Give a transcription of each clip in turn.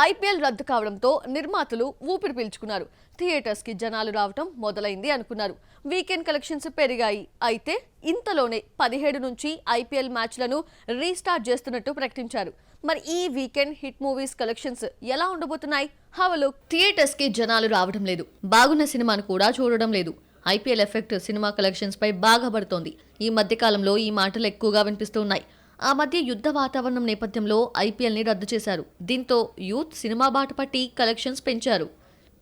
IPL రద్దు కావడంతో నిర్మాతలు ఊపిరి పీల్చుకున్నారు. థియేటర్స్ కి జనాలు రావటం మొదలైంది అనుకున్నారు. వీకెండ్ కలెక్షన్స్ పెరిగాయి. అయితే ఇంతలోనే 17 నుంచి ఐపీఎల్ మ్యాచ్లను రీస్టార్ట్ చేస్తున్నట్టు ప్రకటించారు. మరి ఈ వీకెండ్ హిట్ మూవీస్ కలెక్షన్స్ ఎలా ఉండబోతున్నాయి? హవలు థియేటర్స్ కి జనాలు రావడం లేదు. బాగున్న సినిమాను కూడా చూడడం లేదు. ఐపీఎల్ ఎఫెక్ట్ సినిమా కలెక్షన్స్ పై బాగా పడుతోంది. ఈ మధ్య కాలంలో ఈ మాటలు ఎక్కువగా వినిపిస్తూ ఉన్నాయి. ఆ మధ్య యుద్ధ వాతావరణం నేపథ్యంలో ఐపీఎల్ని రద్దు చేశారు. దీంతో యూత్ సినిమా బాట పట్టి కలెక్షన్స్ పెంచారు.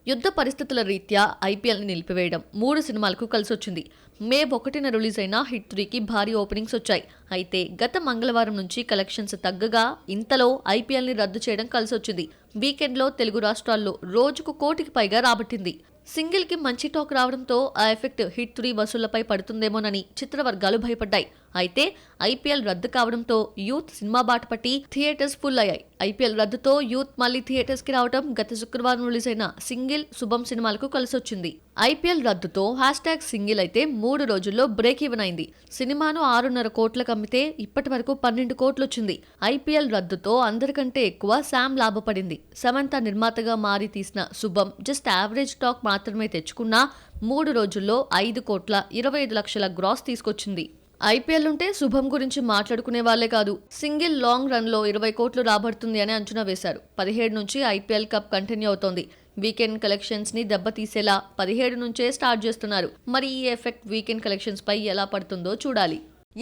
యుద్ధ పరిస్థితుల రీత్యా ఐపీఎల్ని నిలిపివేయడం 3 సినిమాలకు కలిసొచ్చింది. మే 1న రిలీజ్ అయిన హిట్ 3కి భారీ ఓపెనింగ్స్ వచ్చాయి. అయితే గత మంగళవారం నుంచి కలెక్షన్స్ తగ్గగా ఇంతలో ఐపీఎల్ని రద్దు చేయడం కలిసొచ్చింది. వీకెండ్లో తెలుగు రాష్ట్రాల్లో రోజుకు 1 కోటికి పైగా రాబట్టింది. సింగిల్ కి మంచి టాక్ రావడంతో ఆ ఎఫెక్ట్ హిట్ 3 వసూళ్లపై పడుతుందేమోనని చిత్రవర్గాలు భయపడ్డాయి. అయితే ఐపీఎల్ రద్దు కావడంతో యూత్ సినిమా బాట పట్టి థియేటర్స్ ఫుల్ అయ్యాయి. ఐపీఎల్ రద్దుతో యూత్ మళ్లీ థియేటర్స్ కి రావడం గత శుక్రవారం రిలీజ్ అయిన సింగిల్, శుభం సినిమాలకు కలిసొచ్చింది. ఐపీఎల్ రద్దుతో #సింగిల్ అయితే 3 రోజుల్లో బ్రేక్ ఈవెన్ అయింది. సినిమాను 6.5 కోట్లకు అమ్మితే ఇప్పటి వరకు 12 కోట్లు వచ్చింది. ఐపీఎల్ రద్దుతో అందరికంటే ఎక్కువ శామ్ లాభపడింది. సమంత నిర్మాతగా మారి తీసిన శుభం జస్ట్ యావరేజ్ టాక్ మాత్రమే తెచ్చుకున్నా 3 రోజుల్లో 5,25 లక్షల గ్రాస్ తీసుకొచ్చింది. ఐపీఎల్ ఉంటే శుభం గురించి మాట్లాడుకునే వాళ్లే కాదు, సింగిల్ లాంగ్ రన్ లో 20 కోట్లు రాబడుతుంది అని అంచనా వేశారు. 17 నుంచి ఐపీఎల్ కప్ కంటిన్యూ అవుతోంది. వీకెండ్ కలెక్షన్స్ ని దెబ్బతీసేలా 17 నుంచే స్టార్ట్ చేస్తున్నారు. మరి ఈ ఎఫెక్ట్ వీకెండ్ కలెక్షన్స్ పై ఎలా పడుతుందో చూడాలి.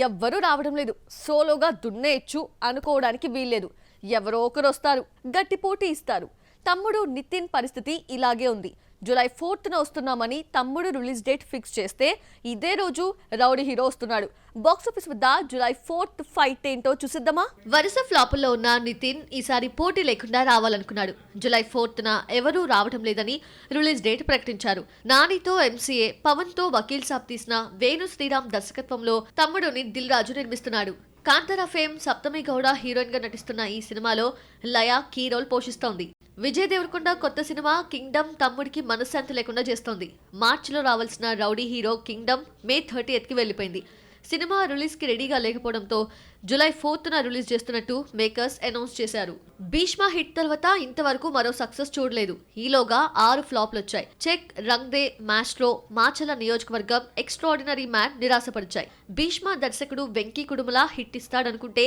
ఎవ్వరూ రావడం లేదు, సోలోగా దున్నేయచ్చు అనుకోవడానికి వీల్లేదు. ఎవరో ఒకరు వస్తారు, గట్టి పోటీ ఇస్తారు. తమ్ముడు నితిన్ పరిస్థితి ఇలాగే ఉంది. జూలై 4న వస్తున్నామని తమ్ముడు రిలీజ్ డేట్ ఫిక్స్ చేస్తే ఇదే రోజు రౌడీ హీరో వస్తున్నాడు. బాక్సాఫీస్ వద్ద జూలై 4th ఫైట్ ఏంటో చూసిద్దామా? వరుస ఫ్లాపుల్లో ఉన్న నితిన్ ఈసారి పోటీ లేకుండా రావాలనుకున్నాడు. జూలై 4న ఎవరూ రావడం లేదని రిలీజ్ డేట్ ప్రకటించారు. నానితో ఎంసీఏ, పవన్ తో వకీల్ సాబ్ తీసిన వేణు శ్రీరామ్ దర్శకత్వంలో తమ్ముడుని దిల్ రాజు నిర్మిస్తున్నాడు. కాంతారా ఫేమ్ సప్తమి గౌడ హీరోయిన్ గా నటిస్తున్న ఈ సినిమాలో లయ కీ రోల్ పోషిస్తోంది. విజయ్ దేవరకొండ కొత్త సినిమా కింగ్డమ్ తమ్ముడికి మనశ్శాంతి లేకుండా చేస్తోంది. మార్చిలో రావాల్సిన రౌడీ హీరో కింగ్డమ్ మే 30కి వెళ్లిపోయింది. సినిమా రిలీజ్ కి రెడీగా లేకపోవడంతో జూలై 4న రిలీజ్ చేస్తున్నట్టు మేకర్స్ అనౌన్స్ చేశారు. భీష్మ హిట్ తర్వాత ఇంతవరకు మరో సక్సెస్ చూడలేదు. ఈలోగా 6 ఫ్లాప్లు వచ్చాయి. Check, Rang De, Maestro, Macherla Niyojakavargam, extraordinary man నిరాశపరిచాయి. భీష్మ దర్శకుడు వెంకీ కుడుమల హిట్ ఇస్తాడనుకుంటే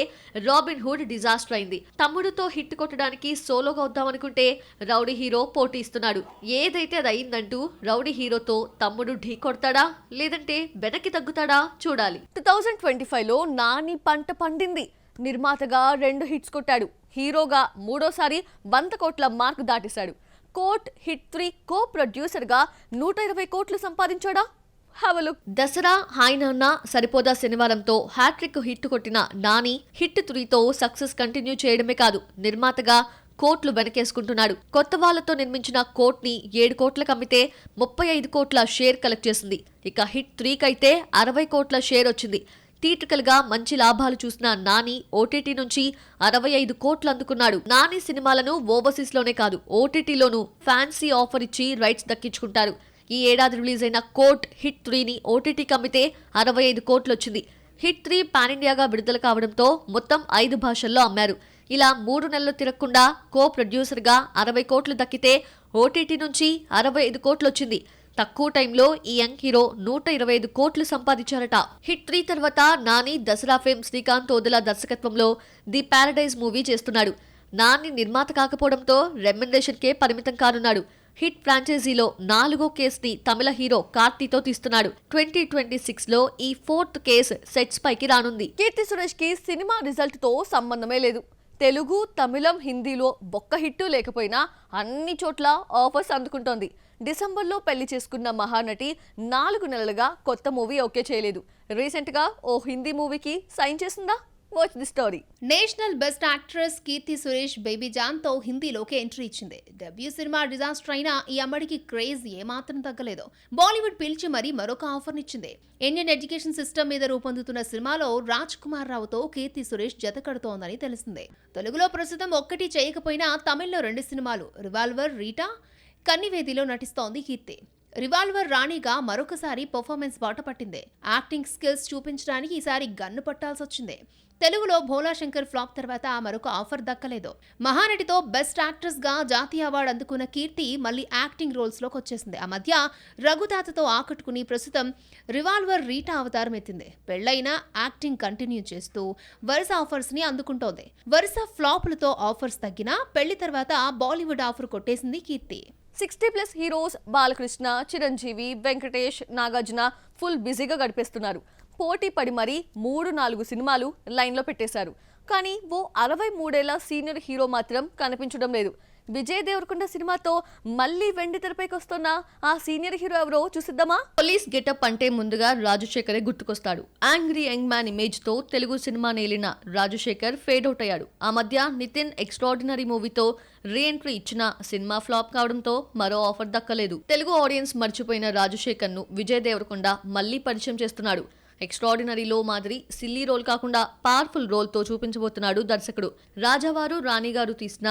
రాబిన్ హుడ్ డిజాస్టర్ అయింది. తమ్ముడుతో హిట్ కొట్టడానికి సోలోగా వద్దామనుకుంటే రౌడీ హీరో పోటీ ఇస్తున్నాడు. ఏదైతే అది అయిందంటూ రౌడీ హీరోతో తమ్ముడు ఢీ కొడతాడా లేదంటే వెనక్కి తగ్గుతాడా చూడాలి. 2025లో నాని పంట పండింది. నిర్మాతగా 2 హిట్స్ కొట్టాడు. హీరోగా 3వసారి 100 కోట్ల మార్క్ దాటేశాడు. కోట్, హిట్ 3 కో ప్రొడ్యూసర్ గా 120 కోట్లు సంపాదించాడా? హవలు దసరా, హాయ్ నాన్న, సరిపోదా శనివారంతో హ్యాట్రిక్ హిట్ కొట్టిన నాని హిట్ 3తో సక్సెస్ కంటిన్యూ చేయడమే కాదు, నిర్మాతగా కోట్లు వెనకేసుకుంటున్నాడు. కొత్త వాళ్లతో నిర్మించిన కోట్ ని 7 కోట్లకు అమ్మితే 35 కోట్ల షేర్ కలెక్ట్ చేసింది. ఇక హిట్ 3కైతే 60 కోట్ల షేర్ వచ్చింది. థియేట్రికల్ గా మంచి లాభాలు చూసిన నాని ఓటీటీ నుంచి 65 కోట్లు అందుకున్నాడు. నాని సినిమాలను ఓవర్సీస్ లోనే కాదు ఓటీటీలోనూ ఫ్యాన్సీ ఆఫర్ ఇచ్చి రైట్స్ దక్కించుకుంటారు. ఈ ఏడాది రిలీజ్ అయిన కోట్ హిట్ 3ని ఓటీటీకి అమ్మితే 65 కోట్లు వచ్చింది. హిట్ 3 పాన్ ఇండియాగా విడుదల కావడంతో మొత్తం 5 భాషల్లో అమ్మారు. ఇలా 3 నెలలు తిరగకుండా కో ప్రొడ్యూసర్ గా 60 కోట్లు దక్కితే ఓటీటీ నుంచి 65 కోట్లు వచ్చింది. తక్కువ టైంలో ఈ యంగ్ హీరో 125 కోట్లు సంపాదించారట. హిట్ 3 తర్వాత నాని దసరా ఫేమ్ శ్రీకాంత్ ఓదెలా దర్శకత్వంలో ది పారడైజ్ మూవీ చేస్తున్నాడు. నాని నిర్మాత కాకపోవడంతో రెమ్యునరేషన్ కే పరిమితం కానున్నాడు. హిట్ ఫ్రాంచైజీలో 4వ కేసుని తమిళ హీరో కార్తీతో తీస్తున్నాడు. 2026లో ఈ 4th కేసు సెట్స్ పైకి రానుంది. కీర్తి సురేష్ కి సినిమా రిజల్ట్ తో సంబంధమే లేదు. తెలుగు, తమిళం, హిందీలో బొక్క హిట్టు లేకపోయినా అన్ని చోట్ల ఆఫర్స్ అందుకుంటోంది. డిసెంబర్లో పెళ్లి చేసుకున్న మహానటి 4 నెలలుగా కొత్త మూవీ ఓకే చేయలేదు. రీసెంట్ గా ఓ హిందీ మూవీకి సైన్ చేసిందా? Watch the story. National best actress Keerthy Suresh Baby John తో హిందీలోకి ఎంట్రీ ఇచ్చింది. డెబ్యూ సినిమా డిజాస్టర్ అయినా ఈ అమ్మడికి క్రేజ్ ఏమాత్రం తగ్గలేదు. బాలీవుడ్ పిలిచి మరీ మరొక ఆఫర్ ఇచ్చింది. ఇండియన్ ఎడ్యుకేషన్ సిస్టమ్ మీద రూపొందుతున్న సినిమాలో రాజ్ కుమార్ రావుతో కీర్తి సురేష్ జత కడుతోందని తెలిసిందే. తెలుగులో ప్రస్తుతం ఒక్కటి చేయకపోయినా తమిళ్లో 2 సినిమాలు రివాల్వర్, రీటా, కన్నివేదిలో నటిస్తోంది కీర్తి. రివాల్వర్ రాణిగా మరొకసారి పర్ఫార్మెన్స్ బాట పట్టింది. యాక్టింగ్ స్కిల్స్ చూపించడానికి ఈసారి గన్ను పట్టాల్సి వచ్చింది. తెలుగులో భోలా శంకర్ ఫ్లాప్ తర్వాత మరొక ఆఫర్ దక్కలేదు. మహానటితో బెస్ట్ యాక్ట్రెస్ గా జాతీయ అవార్డు అందుకున్న కీర్తి మళ్ళీ యాక్టింగ్ రోల్స్ లోకి వచ్చేసింది. ఆ మధ్య రఘుతాతతో ఆకట్టుకుని ప్రస్తుతం రివాల్వర్ రీటా అవతారం ఎత్తింది. పెళ్లైనా యాక్టింగ్ కంటిన్యూ చేస్తూ వరుస ఆఫర్స్ ని అందుకుంటోంది. వరుస ఫ్లాపులతో ఆఫర్స్ తగ్గినా పెళ్లి తర్వాత బాలీవుడ్ ఆఫర్ కొట్టేసింది కీర్తి. 60+ హీరోస్ బాలకృష్ణ, చిరంజీవి, వెంకటేష్, నాగార్జున ఫుల్ బిజీగా గడిపేస్తున్నారు. పోటీ పడి మరీ 3-4 సినిమాలు లైన్లో పెట్టేశారు. కానీ ఓ 63 సీనియర్ హీరో మాత్రం కనిపించడం లేదు. విజయ్ దేవరకొండ సినిమాతో మళ్ళీ వెండి తెరపైకి వస్తున్న ఆ సీనియర్ హీరో ఎవరో చూసిద్దామా? పోలీస్ గెటప్ అంటే ముందుగా రాజశేఖరే గుర్తుకొస్తాడు. యాంగ్రీ యంగ్ మ్యాన్ ఇమేజ్ తో తెలుగు సినిమా నేలిన రాజశేఖర్ ఫేడ్ అవుట్ అయ్యాడు. ఆ మధ్య నితిన్ ఎక్స్ట్రాడినరీ మూవీతో రీ ఎంట్రీ ఇచ్చిన సినిమా ఫ్లాప్ కావడంతో మరో ఆఫర్ దక్కలేదు. తెలుగు ఆడియన్స్ మర్చిపోయిన రాజశేఖర్ ను విజయ్ దేవరకొండ మళ్ళీ పరిచయం చేస్తున్నాడు. ఎక్స్ట్రాడినరీలో మాదిరి సిల్లీ రోల్ కాకుండా పవర్ఫుల్ రోల్ తో చూపించబోతున్నాడు దర్శకుడు. రాజావారు రాణిగారు తీసిన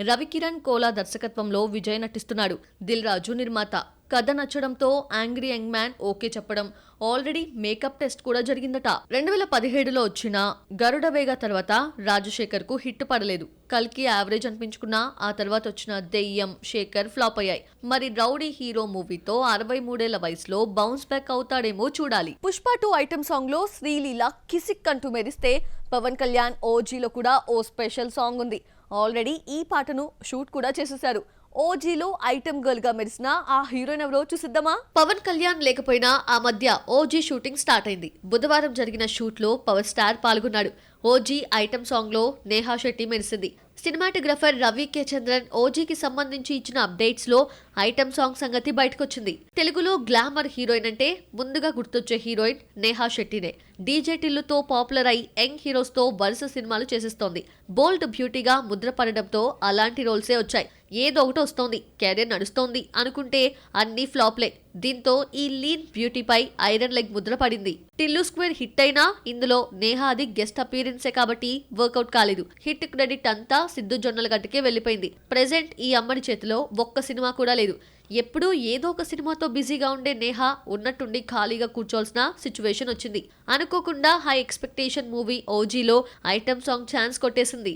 రవికిరణ్ కోలా దర్శకత్వంలో విజయ్ నటిస్తున్నాడు. దిల్ రాజు నిర్మాత. కథ నచ్చడంతో యాంగ్రీ యంగ్ మ్యాన్ ఓకే చెప్పడం, ఆల్రెడీ మేకప్ టెస్ట్ కూడా జరిగిందట. 2017లో వచ్చిన గరుడవేగ తర్వాత రాజశేఖర్ కు హిట్ పడలేదు. కల్కి యావరేజ్ అనిపించుకున్నా ఆ తర్వాత వచ్చిన దెయ్యం, శేఖర్ ఫ్లాప్ అయ్యాయి. మరి రౌడీ హీరో మూవీతో 63 వయసులో బౌన్స్ బ్యాక్ అవుతాడేమో చూడాలి. పుష్ప 2 ఐటమ్ సాంగ్ లో శ్రీలీల కిసిక్ అంటూ మెరిస్తే, పవన్ కళ్యాణ్ ఓజీలో కూడా ఓ స్పెషల్ సాంగ్ ఉంది. ఆల్రెడీ ఈ పాటను షూట్ కూడా చేసేశారు. ఓజీలో ఐటమ్ గర్ల్ గా మెరిసిన ఆ హీరోయిన్ ఎవరో చూసిద్దామా? పవన్ కళ్యాణ్ లేకపోయినా ఆ మధ్య ఓజీ షూటింగ్ స్టార్ట్ అయింది. బుధవారం జరిగిన షూట్ లో పవర్ స్టార్ పాల్గొన్నాడు. ఓజీ ఐటమ్ సాంగ్ లో నేహా శెట్టి మెరిసింది. సినిమాటోగ్రఫర్ రవి కే చంద్రన్ ఓజీకి సంబంధించి ఇచ్చిన అప్డేట్స్ లో ఐటమ్ సాంగ్ సంగతి బయటకొచ్చింది. తెలుగులో గ్లామర్ హీరోయిన్ అంటే ముందుగా గుర్తొచ్చే హీరోయిన్ నేహా శెట్టినే. డీజే టిల్లుతో పాపులర్ అయి యంగ్ హీరోస్ తో వరుస సినిమాలు చేసేస్తోంది. బోల్డ్ బ్యూటీగా ముద్ర పడడంతో అలాంటి రోల్సే వచ్చాయి. ఏదో ఒకటి వస్తోంది, కెరీర్ నడుస్తోంది అనుకుంటే అన్ని ఫ్లాప్లే. దీంతో ఈ లీన్ బ్యూటీపై ఐరన్ లెగ్ ముద్ర పడింది. టిల్లు స్క్వేర్ హిట్ అయినా ఇందులో నేహాది గెస్ట్ అపీరెన్సే కాబట్టి వర్కౌట్ కాలేదు. హిట్ క్రెడిట్ అంతా సిద్ధు జొన్నలగడ్డకే వెళ్లిపోయింది. ప్రెజెంట్ ఈ అమ్మడి చేతిలో ఒక్క సినిమా కూడా లేదు. ఎప్పుడూ ఏదో ఒక సినిమాతో బిజీగా ఉండే నేహా ఉన్నట్టుండి ఖాళీగా కూర్చోల్సిన సిచ్యువేషన్ వచ్చింది. అనుకోకుండా హై ఎక్స్పెక్టేషన్ మూవీ ఓజీలో ఐటమ్ సాంగ్ ఛాన్స్ కొట్టేసింది.